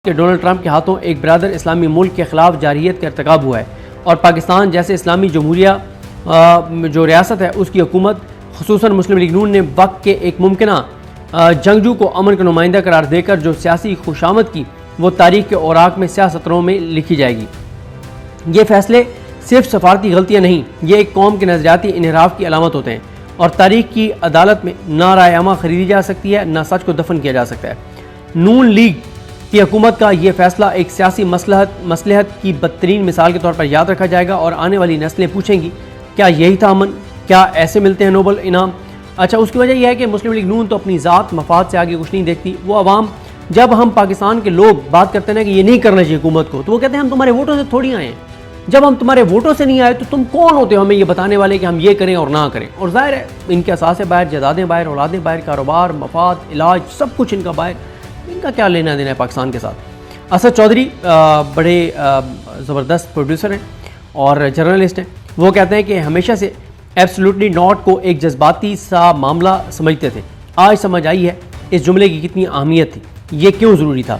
کہ Donald Trump کے ہاتھوں ایک برادر اسلامی ملک کے خلاف جارحیت کا ارتکاب ہوا ہے اور پاکستان جیسے اسلامی جمہوریہ جو ریاست ہے اس کی حکومت خصوصاً مسلم لیگ نون نے وقت کے ایک ممکنہ جنگجو کو امن کا نمائندہ قرار دے کر جو سیاسی خوشامد کی وہ تاریخ کے اوراق میں سیاہ سطروں میں لکھی جائے گی۔ یہ فیصلے صرف سفارتی غلطیاں نہیں، یہ ایک قوم کے نظریاتی انحراف کی علامت ہوتے ہیں اور تاریخ کی عدالت میں نہ رائے عامہ خریدی جا سکتی ہے نہ سچ کو دفن کیا جا سکتا ہے۔ نون لیگ کی حکومت کا یہ فیصلہ ایک سیاسی مصلحت کی بدترین مثال کے طور پر یاد رکھا جائے گا اور آنے والی نسلیں پوچھیں گی کیا یہی تھا امن؟ کیا ایسے ملتے ہیں نوبل انعام؟ اچھا، اس کی وجہ یہ ہے کہ مسلم لیگ نون تو اپنی ذات مفاد سے آگے کچھ نہیں دیکھتی۔ وہ عوام، جب ہم پاکستان کے لوگ بات کرتے ہیں کہ یہ نہیں کرنا چاہیے حکومت کو، تو وہ کہتے ہیں ہم تمہارے ووٹوں سے تھوڑی آئے ہیں۔ جب ہم تمہارے ووٹوں سے نہیں آئے تو تم کون ہوتے ہو ہمیں یہ بتانے والے کہ ہم یہ کریں اور نہ کریں؟ اور ظاہر ہے ان کے اثاثے باہر، جائیدادیں باہر، اولادیں باہر، کاروبار، مفاد، علاج، سب کچھ ان کا باہر، ان کا کیا لینا دینا ہے پاکستان کے ساتھ۔ اسد چودھری بڑے زبردست پروڈیوسر ہیں اور جرنلسٹ ہیں۔ وہ کہتے ہیں کہ ہمیشہ سے ایبسلیوٹلی ناٹ کو ایک جذباتی سا معاملہ سمجھتے تھے، آج سمجھ آئی ہے اس جملے کی کتنی اہمیت تھی، یہ کیوں ضروری تھا۔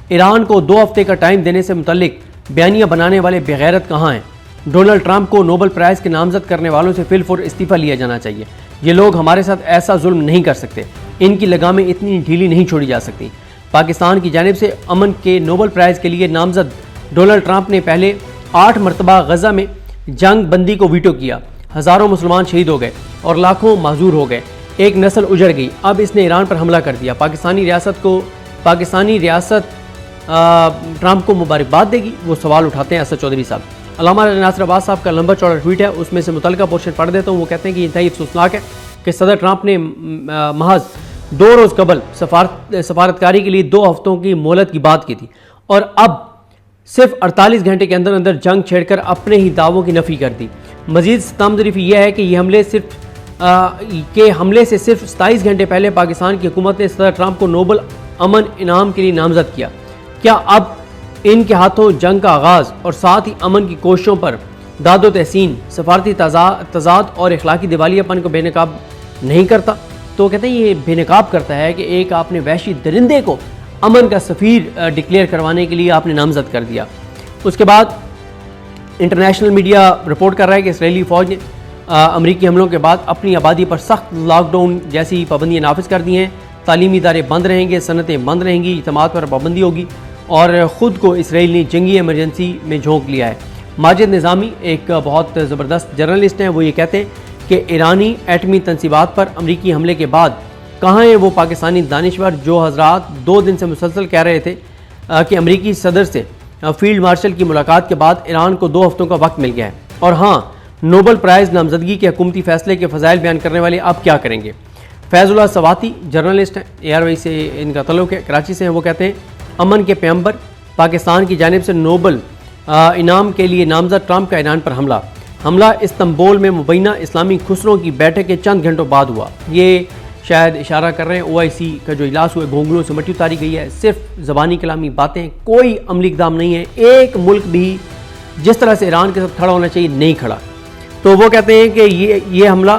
ایران کو 2 ہفتے کا ٹائم دینے سے متعلق بیانیہ بنانے والے بغیرت کہاں ہیں؟ ڈونلڈ ٹرمپ کو نوبل پرائز کے نامزد کرنے والوں سے فی الفور استعفیٰ لیا جانا چاہیے۔ یہ لوگ ہمارے ساتھ ایسا ظلم نہیں کر سکتے، ان کی لگامیں اتنی ڈھیلی نہیں چھوڑی جا سکتی۔ پاکستان کی جانب سے امن کے نوبل پرائز کے لیے نامزد ڈونلڈ ٹرمپ نے پہلے 8 مرتبہ غزہ میں جنگ بندی کو ویٹو کیا، ہزاروں مسلمان شہید ہو گئے اور لاکھوں معذور ہو گئے، ایک نسل اجڑ گئی۔ اب اس نے ایران پر حملہ کر دیا۔ پاکستانی ریاست ٹرمپ کو مبارکباد دے گی؟ وہ سوال اٹھاتے ہیں اسد چودھری صاحب۔ علامہ ناصر عباس صاحب کا لمبا چوڑا ٹویٹ ہے، اس میں سے متعلقہ پورشن پڑھ دیتا ہوں۔ وہ کہتے ہیں کہ یہ انتہائی افسوسناک ہے کہ صدر ٹرمپ نے محض 2 روز قبل سفارتکاری کے لیے 2 ہفتوں کی مہلت کی بات کی تھی اور اب صرف 48 گھنٹے کے اندر اندر جنگ چھیڑ کر اپنے ہی دعووں کی نفی کر دی۔ مزید ستم ظریفی یہ ہے کہ حملے سے صرف 27 گھنٹے پہلے پاکستان کی حکومت نے صدر ٹرمپ کو نوبل امن انعام کے لیے نامزد کیا۔ کیا اب ان کے ہاتھوں جنگ کا آغاز اور ساتھ ہی امن کی کوششوں پر داد و تحسین، سفارتی تضاد اور اخلاقی دیوالیہ پن کو بے نقاب نہیں کرتا؟ تو کہتے ہیں یہ بے نقاب کرتا ہے کہ ایک آپ نے وحشی درندے کو امن کا سفیر ڈکلیئر کروانے کے لیے آپ نے نامزد کر دیا۔ اس کے بعد انٹرنیشنل میڈیا رپورٹ کر رہا ہے کہ اسرائیلی فوج نے امریکی حملوں کے بعد اپنی آبادی پر سخت لاک ڈاؤن جیسی پابندیاں نافذ کر دی ہیں۔ تعلیمی ادارے بند رہیں گے، صنعتیں بند رہیں گی، اجتماعات پر پابندی ہوگی اور خود کو اسرائیل نے جنگی ایمرجنسی میں جھونک لیا ہے۔ ماجد نظامی ایک بہت زبردست جرنلسٹ ہیں، وہ یہ کہتے ہیں کہ ایرانی ایٹمی تنصیبات پر امریکی حملے کے بعد کہاں ہیں وہ پاکستانی دانشور جو حضرات 2 دن سے مسلسل کہہ رہے تھے کہ امریکی صدر سے فیلڈ مارشل کی ملاقات کے بعد ایران کو 2 ہفتوں کا وقت مل گیا ہے۔ اور ہاں، نوبل پرائز نامزدگی کے حکومتی فیصلے کے فضائل بیان کرنے والے اب کیا کریں گے؟ فیض اللہ سواتی جرنلسٹ ہیں، ARY سے ان کا تعلق ہے، کراچی سے ہیں۔ وہ کہتے ہیں امن کے پیغمبر، پاکستان کی جانب سے نوبل انعام کے لیے نامزد ٹرمپ کا ایران پر حملہ استنبول میں مبینہ اسلامی خسروں کی بیٹھک کے چند گھنٹوں بعد ہوا۔ یہ شاید اشارہ کر رہے ہیں OIC کا جو اجلاس ہوئے، گھونگھلوں سے مٹی اتاری گئی ہے، صرف زبانی کلامی باتیں، کوئی عملی اقدام نہیں ہے۔ ایک ملک بھی جس طرح سے ایران کے ساتھ کھڑا ہونا چاہیے نہیں کھڑا۔ تو وہ کہتے ہیں کہ یہ حملہ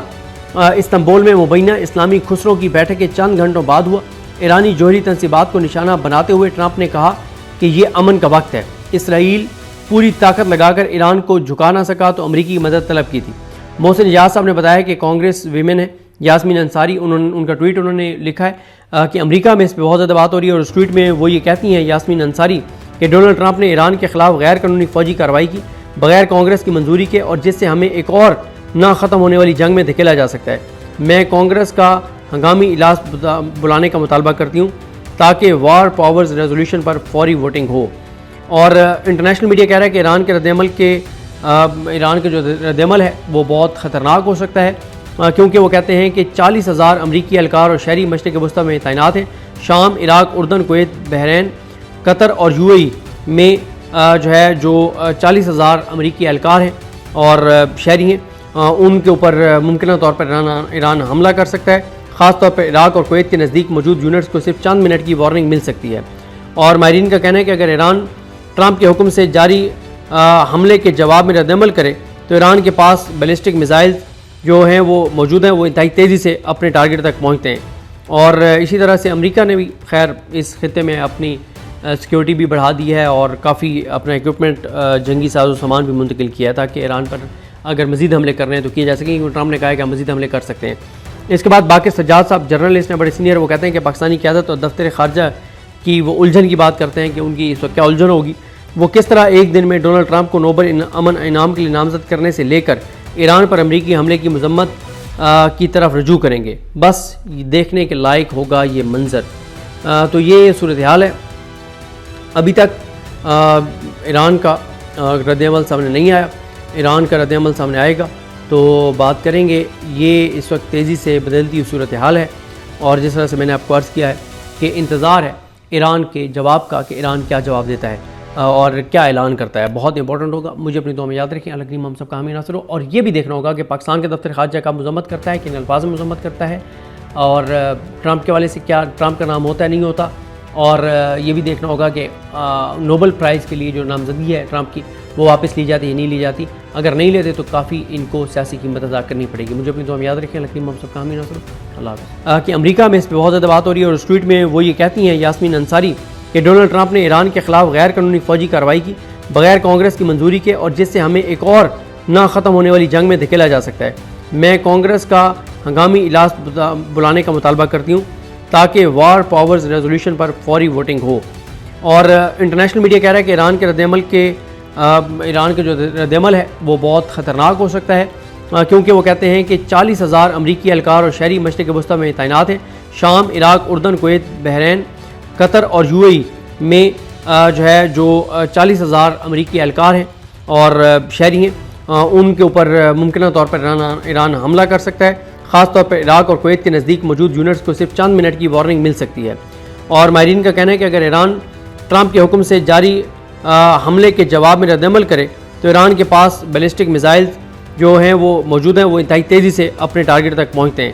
استنبول میں مبینہ اسلامی خسروں کی بیٹھک کے چند گھنٹوں بعد ہوا۔ ایرانی جوہری تنصیبات کو نشانہ بناتے ہوئے ٹرمپ نے کہا کہ یہ امن کا وقت ہے۔ اسرائیل پوری طاقت لگا کر ایران کو جھکا نہ سکا تو امریکی کی مدد طلب کی تھی۔ محسن اجاز صاحب نے بتایا کہ کانگریس ویمن ہے یاسمین انصاری، ان کا ٹویٹ انہوں نے لکھا ہے کہ امریکہ میں اس پہ بہت زیادہ بات ہو رہی ہے اور اس ٹویٹ میں وہ یہ کہتی ہیں یاسمین انصاری کہ ڈونلڈ ٹرمپ نے ایران کے خلاف غیر قانونی فوجی کارروائی کی بغیر کانگریس کی منظوری کے اور جس سے ہمیں ایک اور نہ ختم ہونے والی جنگ میں دھکیلا جا سکتا ہے۔ میں کانگریس کا ہنگامی اجلاس بلانے کا مطالبہ کرتی ہوں تاکہ وار پاورز ریزولوشن پر فوری ووٹنگ ہو۔ اور انٹرنیشنل میڈیا کہہ رہا ہے کہ ایران کا جو رد عمل ہے وہ بہت خطرناک ہو سکتا ہے کیونکہ وہ کہتے ہیں کہ 40,000 امریکی اہلکار اور شہری مشرق وسطیٰ میں تعینات ہیں۔ شام، عراق، اردن، کویت، بحرین، قطر اور UAE میں جو 40,000 امریکی اہلکار ہیں اور شہری ہیں، ان کے اوپر ممکنہ طور پر ایران حملہ کر سکتا ہے۔ خاص طور پر عراق اور کویت کے نزدیک موجود یونٹس کو صرف چند منٹ کی وارننگ مل سکتی ہے۔ اور ماہرین کا کہنا ہے کہ اگر ایران ٹرمپ کے حکم سے جاری حملے کے جواب میں رد عمل کرے تو ایران کے پاس بیلسٹک میزائل جو ہیں وہ موجود ہیں، وہ انتہائی تیزی سے اپنے ٹارگٹ تک پہنچتے ہیں۔ اور اسی طرح سے امریکہ نے بھی خیر اس خطے میں اپنی سیکیورٹی بھی بڑھا دی ہے اور کافی اپنا ایکوپمنٹ جنگی ساز و سامان بھی منتقل کیا ہے تاکہ ایران پر اگر مزید حملے کرنے ہیں تو کیے جا سکیں، کیونکہ ٹرمپ نے کہا ہے کہ ہم مزید حملے کر سکتے ہیں۔ اس کے بعد باقر سجاد صاحب جرنلسٹ ہیں، بڑے سینئر، وہ کہتے ہیں کہ پاکستانی قیادت اور دفتر خارجہ کی وہ الجھن کی بات کرتے ہیں کہ ان کی اس وقت کیا الجھن ہوگی، وہ کس طرح ایک دن میں ڈونلڈ ٹرمپ کو نوبل امن انعام کے لیے نامزد کرنے سے لے کر ایران پر امریکی حملے کی مذمت کی طرف رجوع کریں گے۔ بس دیکھنے کے لائق ہوگا یہ منظر۔ تو یہ صورتحال ہے۔ ابھی تک ایران کا رد عمل سامنے نہیں آیا، ایران کا رد عمل سامنے آئے گا تو بات کریں گے۔ یہ اس وقت تیزی سے بدلتی ہوئی صورتحال ہے، اور جس طرح سے میں نے آپ کو عرض کیا ہے کہ انتظار ہے ایران کے جواب کا کہ ایران کیا جواب دیتا ہے اور کیا اعلان کرتا ہے، بہت امپورٹنٹ ہوگا۔ مجھے اپنی دعا میں یاد رکھیں۔ اللہ کریم ہم سب کا حامی ناصر ہو۔ اور یہ بھی دیکھنا ہوگا کہ پاکستان کے دفتر خارجہ کا مذمت کرتا ہے، کن الفاظ میں مذمت کرتا ہے، اور ٹرمپ کے والے سے کیا ٹرمپ کا نام ہوتا ہے نہیں ہوتا، اور یہ بھی دیکھنا ہوگا کہ نوبل پرائز کے لیے جو نامزدگی ہے ٹرمپ کی وہ واپس لی جاتی ہے نہیں لی جاتی۔ اگر نہیں لیتے تو کافی ان کو سیاسی قیمت ادا کرنی پڑے گی۔ مجھے اپنی دعا میں یاد رکھیں۔ اللہ کریم ہم سب کا حامی ناصر ہو۔ اللہ حافظ۔ کہ امریکہ میں اس پہ بہت زیادہ بات ہو رہی ہے، اور اس ٹویٹ میں وہ یہ کہتی ہیں یاسمین انصاری کہ ڈونلڈ ٹرمپ نے ایران کے خلاف غیر قانونی فوجی کارروائی کی بغیر کانگریس کی منظوری کے، اور جس سے ہمیں ایک اور نہ ختم ہونے والی جنگ میں دھکیلا جا سکتا ہے۔ میں کانگریس کا ہنگامی اجلاس بلانے کا مطالبہ کرتی ہوں تاکہ وار پاورز ریزولوشن پر فوری ووٹنگ ہو۔ اور انٹرنیشنل میڈیا کہہ رہا ہے کہ ایران کا جو رد عمل ہے وہ بہت خطرناک ہو سکتا ہے، کیونکہ وہ کہتے ہیں کہ 40,000 امریکی اہلکار اور شہری مشرق وسطیٰ میں تعینات ہیں۔ شام، عراق، اردن، کویت، بحرین، قطر اور UAE میں جو 40,000 امریکی اہلکار ہیں اور شہری ہیں، ان کے اوپر ممکنہ طور پر ایران حملہ کر سکتا ہے۔ خاص طور پر عراق اور کویت کے نزدیک موجود یونٹس کو صرف چند منٹ کی وارننگ مل سکتی ہے۔ اور ماہرین کا کہنا ہے کہ اگر ایران ٹرمپ کے حکم سے جاری حملے کے جواب میں رد عمل کرے تو ایران کے پاس بیلسٹک میزائل جو ہیں وہ موجود ہیں، وہ انتہائی تیزی سے اپنے ٹارگٹ تک پہنچتے ہیں۔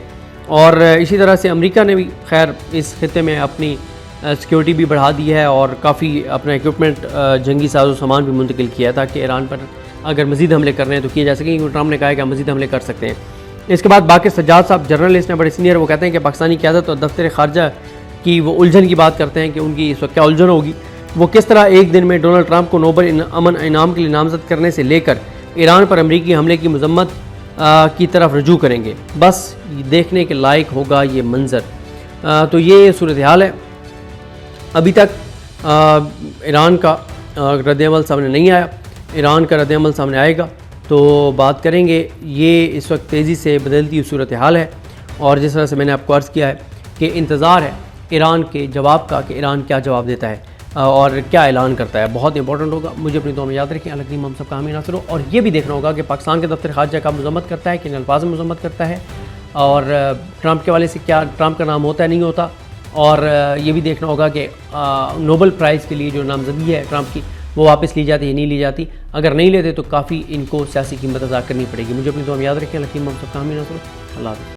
اور اسی طرح سے امریکہ نے بھی خیر اس خطے میں اپنی سیکیورٹی بھی بڑھا دی ہے اور کافی اپنا ایکوپمنٹ جنگی ساز و سامان بھی منتقل کیا ہے تاکہ ایران پر اگر مزید حملے کرنے ہیں تو کیے جا سکیں، کیونکہ ٹرمپ نے کہا ہے کہ ہم مزید حملے کر سکتے ہیں۔ اس کے بعد باقر سجاد صاحب جرنلسٹ ہیں، بڑے سینئر، وہ کہتے ہیں کہ پاکستانی قیادت اور دفتر خارجہ کی وہ الجھن کی بات کرتے ہیں کہ ان کی اس وقت کیا الجھن ہوگی، وہ کس طرح ایک دن میں ڈونلڈ ٹرمپ کو نوبل امن انعام کے لیے نامزد کرنے سے لے کر ایران پر امریکی حملے کی مذمت کی طرف رجوع کریں گے۔ بس دیکھنے کے لائق ہوگا یہ منظر۔ تو یہ صورتحال ہے۔ ابھی تک ایران کا رد عمل سامنے نہیں آیا، ایران کا رد عمل سامنے آئے گا تو بات کریں گے۔ یہ اس وقت تیزی سے بدلتی ہوئی صورتحال ہے، اور جس طرح سے میں نے آپ کو عرض کیا ہے کہ انتظار ہے ایران کے جواب کا کہ ایران کیا جواب دیتا ہے اور کیا اعلان کرتا ہے، بہت امپورٹنٹ ہوگا۔ مجھے اپنی دعا میں یاد رکھیں۔ اللہ کریم ہم سب کا حامی ناصر ہو۔ اور یہ بھی دیکھنا ہوگا کہ پاکستان کے دفتر خارجہ کا مذمت کرتا ہے، کن الفاظ میں مذمت کرتا ہے، اور ٹرمپ کے والے سے کیا ٹرمپ کا نام ہوتا ہے نہیں ہوتا، اور یہ بھی دیکھنا ہوگا کہ نوبل پرائز کے لیے جو نامزدگی ہے ٹرمپ کی وہ واپس لی جاتی ہے نہیں لی جاتی۔ اگر نہیں لیتے تو کافی ان کو سیاسی قیمت ادا کرنی پڑے گی۔ مجھے اپنی دعا میں یاد رکھیں۔ اللہ کریم ہم سب کا حامی ناصر ہو۔ اللہ حافظ۔